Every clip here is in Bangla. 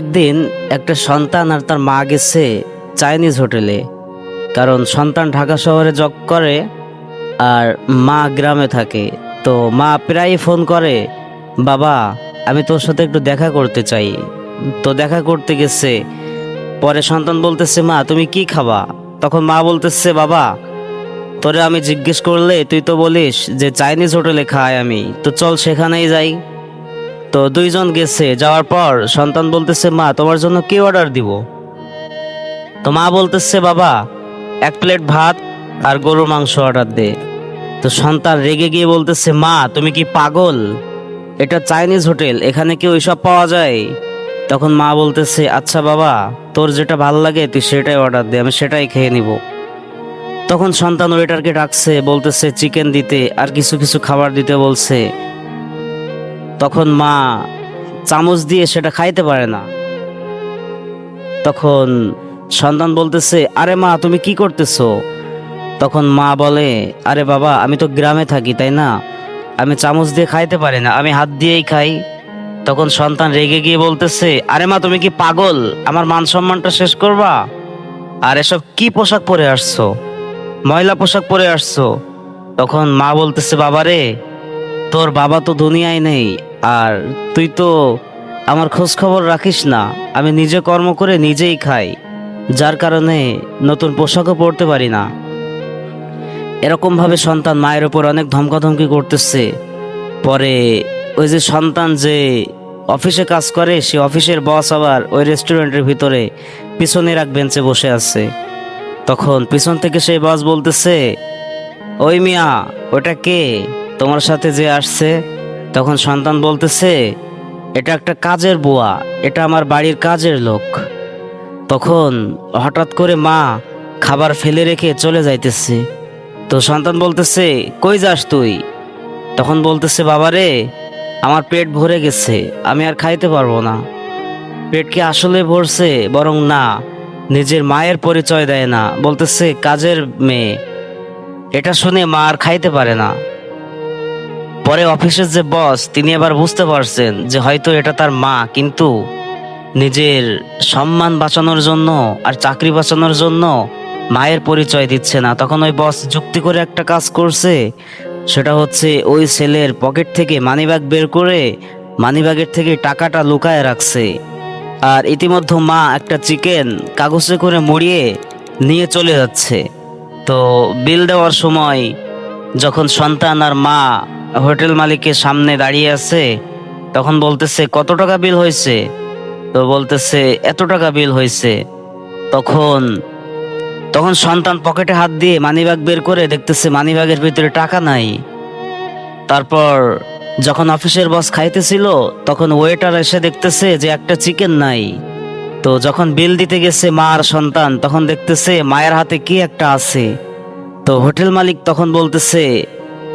একদিন একটা সন্তান আর তার মা গেছে চাইনিজ হোটেলে। কারণ সন্তান ঢাকা শহরে জব করে আর মা গ্রামে থাকে। তো মা প্রায়ই ফোন করে, বাবা আমি তোর সাথে একটু দেখা করতে চাই। তো দেখা করতে গেছে। পরে সন্তান বলতেছে, মা তুমি কি খাবা? তখন মা বলতেছে, বাবা তোরে আমি জিজ্ঞেস করলে তুই তো বলিস যে চাইনিজ হোটেলে খাই আমি, তো চল সেখানেই যাই। তো দুইজন গেছে, যাওয়ার পর সন্তান বলতেছে, মা তোমার জন্য কি অর্ডার দিব? তো মা বলতেছে, বাবা 1 প্লেট ভাত আর গরুর মাংস অর্ডার দে। তো সন্তান রেগে গিয়ে বলতেছে, মা তুমি কি পাগল? এটা চাইনিজ হোটেল, এখানে কি ওইসব পাওয়া যায়? তখন মা বলতেছে, আচ্ছা বাবা তোর যেটা ভাল লাগে তুই সেটাই অর্ডার দে, আমি সেটাই খেয়ে নিব। তখন সন্তান ওয়েটারকে ডাকছে, বলতেছে চিকেন দিতে আর কিছু কিছু খাবার দিতে বলছে। তখন মা চামচ দিয়ে সেটা খাইতে পারে না। তখন সন্তান বলতেছে, আরে মা তুমি কি করতেছো? তখন মা বলে, আরে বাবা আমি তো গ্রামে থাকি তাই না, আমি চামচ দিয়ে খাইতে পারি না, আমি হাত দিয়েই খাই। তখন সন্তান রেগে গিয়ে বলতেছে, আরে মা তুমি কি পাগল? আমার মান সম্মানটা শেষ করবা? আর এসব কি পোশাক পরে আসছো? ময়লা পোশাক পরে আসছো। তখন মা বলতেছে, বাবা রে তোর বাবা তো দুনিয়ায় নেই, আর তুই তো আমার খোঁজ খবর রাখিস না। আমি নিজে কর্ম করে নিজেই খাই, যার কারণে নতুন পোশাকও পরতে পারি না। এরকম ভাবে সন্তান মায়ের উপর অনেক ধমকাধমকি করতেছে। পরে ওই যে সন্তান যে অফিসে কাজ করে, সে অফিসের বস আবার ওই রেস্টুরেন্টের ভিতরে পিছনের এক বেঞ্চে বসে আছে। তখন পিছন থেকে সেই বস বলতেছে, ওই মিয়া ওটা কে তোমার সাথে যে আসছে? তখন সন্তান বলতেছে, এটা একটা কাজের বুয়া, এটা আমার বাড়ির কাজের লোক। তখন হঠাৎ করে মা খাবার ফেলে রেখে চলে যাইতেছে। তো সন্তান বলতেছে, কই যাস তুই? তখন বলতেছে, বাবা রে আমার পেট ভরে গেছে, আমি আর খাইতে পারবো না। পেট কি আসলে ভরছে? বরং না, নিজের মায়ের পরিচয় দেয় না, বলতেছে কাজের মেয়ে। এটা শুনে মা আর খাইতে পারে না। পরে অফিসের যে বস তিনি আবার বুঝতে পারছেন যে হয়তো এটা তার মা, কিন্তু নিজের সম্মান বাঁচানোর জন্য আর চাকরি বাঁচানোর জন্য মায়ের পরিচয় দিচ্ছে না। তখন ওই বস যুক্তি করে একটা কাজ করছে, সেটা হচ্ছে ওই ছেলের পকেট থেকে মানিব্যাগ বের করে মানিব্যাগের থেকে টাকাটা লুকায় রাখছে। আর ইতিমধ্যে মা একটা চিকেন কাগজে করে মুড়িয়ে নিয়ে চলে যাচ্ছে। তো বিল দেওয়ার সময় যখন সন্তান আর মা হোটেল মালিকের সামনে দাঁড়িয়ে আছে, তখন বলতেছে, কত টাকা বিল হয়েছে? তো বলতেছে এত টাকা বিল হয়েছে। তখন তখন সন্তান পকেটে হাত দিয়ে মানিব্যাগ বের করে দেখতেছে মানিব্যাগের ভিতরে টাকা নাই। তারপর যখন অফিসের বস খাইতেছিল, তখন ওয়েটার এসে দেখতেছে যে একটা চিকেন নাই। তো যখন বিল দিতে গেছে মা আর সন্তান, তখন দেখতেছে মায়ের হাতে কি একটা আছে। তো হোটেল মালিক তখন বলতেছে,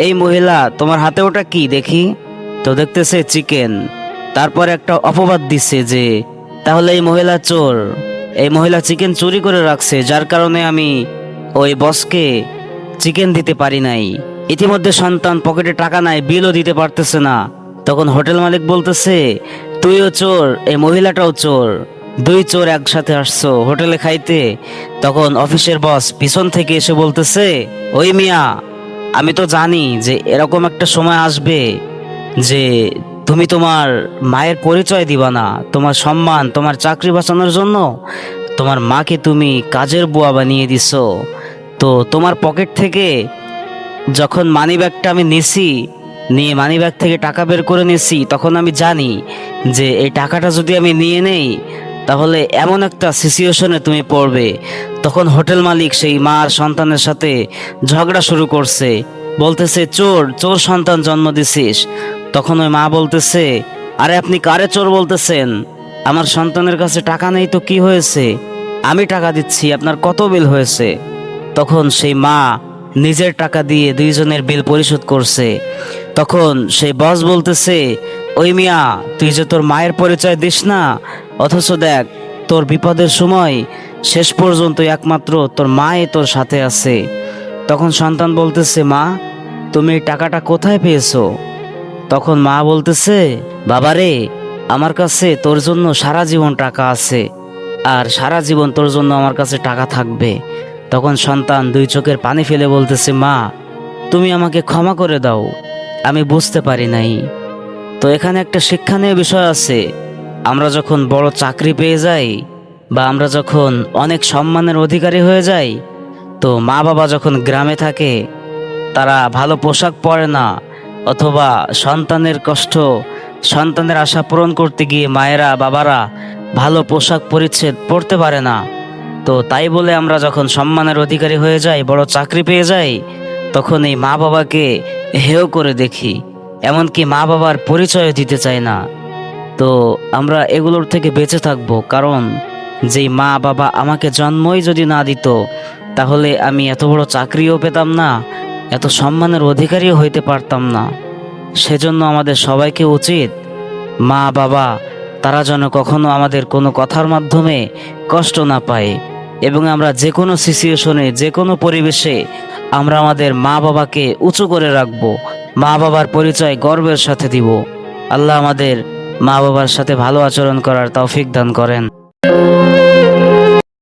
এই মহিলা তোমার হাতে ওটা কি দেখি? তো দেখতেছে চিকেন। তারপর একটা অপবাদ দিছে যে তাহলে এই মহিলা চোর, এই মহিলা চিকেন চুরি করে রাখছে, যার কারণে আমি ওই বসকে চিকেন দিতে পারি নাই। ইতিমধ্যে সন্তান পকেটে টাকা নাই, বিলও দিতে পারতেছে না। তখন হোটেল মালিক বলতেছে, তুইও চোর, এই মহিলাটাও চোর, দুই চোর একসাথে আসছো হোটেলে খাইতে। তখন অফিসের বস পিছন থেকে এসে বলতেছে, ওই মিয়া আমি তো জানি যে এরকম একটা সময় আসবে যে তুমি তোমার মায়ের পরিচয় দিবা না, তোমার সম্মান তোমার চাকরি বাঁচানোর জন্য তোমার মাকে তুমি কাজের বুয়া বানিয়ে দিছো। তো তোমার পকেট থেকে যখন মানিব্যাগটা আমি নিছি, নিয়ে মানিব্যাগ থেকে টাকা বের করে নিছি, তখন আমি জানি যে এই টাকাটা যদি আমি নিয়ে নেই তাহলে এমন একটা সিচুয়েশনে তুমি পড়বে। তখন হোটেল মালিক সেই মা আর সন্তানের সাথে ঝগড়া শুরু করছে, বলতেছে, চোর চোর সন্তান জন্ম দিছিস। তখন ওই মা বলতেছে, আরে আপনি কারে চোর বলতেছেন? আমার সন্তানের কাছে টাকা নেই তো কি হয়েছে, আমি টাকা দিচ্ছি, আপনার কত বিল হয়েছে? তখন সেই মা নিজের টাকা দিয়ে দুইজনের বিল পরিশোধ করছে। তখন সেই বস বলতেছে, ওই মিয়া তুই যে তোর মায়ের পরিচয় দিস না, অথচ দেখ তোর বিপদের সময় শেষ পর্যন্ত একমাত্র তোর মাই তোর সাথে আছে। তখন সন্তান বলতেছে, মা তুমি এই টাকাটা কোথায় পেয়েছো? তখন মা বলতেছে, বাবারে আমার কাছে তোর জন্য সারা জীবন টাকা আছে, আর সারা জীবন তোর জন্য আমার কাছে টাকা থাকবে। তখন সন্তান দুই চোখের পানি ফেলে বলতেছে, মা তুমি আমাকে ক্ষমা করে দাও, আমি বুঝতে পারি নাই। তো এখানে একটা শিক্ষণীয় বিষয় আছে। আমরা যখন বড় চাকরি পেয়ে যাই বা আমরা যখন অনেক সম্মানের অধিকারী হয়ে যাই, তো মা বাবা যখন গ্রামে থাকে তারা ভালো পোশাক পরে না, অথবা সন্তানের কষ্ট, সন্তানের আশা পূরণ করতে গিয়ে মায়েরা বাবারা ভালো পোশাক পরিচ্ছদ পরতে পারে না। তো তাই বলে আমরা যখন সম্মানের অধিকারী হয়ে যাই, বড় চাকরি পেয়ে যাই, তখন এই মা বাবাকে হেয় করে দেখি, এমনকি মা বাবার পরিচয় দিতে চাই না। তো আমরা এগুলোর থেকে বেঁচে থাকব, কারণ যেই মা বাবা আমাকে জন্মই যদি না দিত, তাহলে আমি এত বড় চাকরিও পেতাম না, এত সম্মানের অধিকারীও হইতে পারতাম না। সেজন্য আমাদের সবাইকে উচিত মা বাবা তারা যেন কখনো আমাদের কোনো কথার মাধ্যমে কষ্ট না পায়, এবং আমরা যে কোনো সিচুয়েশনে, যে কোনো পরিবেশে আমরা আমাদের মা বাবাকে উঁচু করে রাখবো, মা বাবার পরিচয় গর্বের সাথে দিব। আল্লাহ আমাদের মা বাবার সাথে ভালো আচরণ করার তৌফিক দান করেন।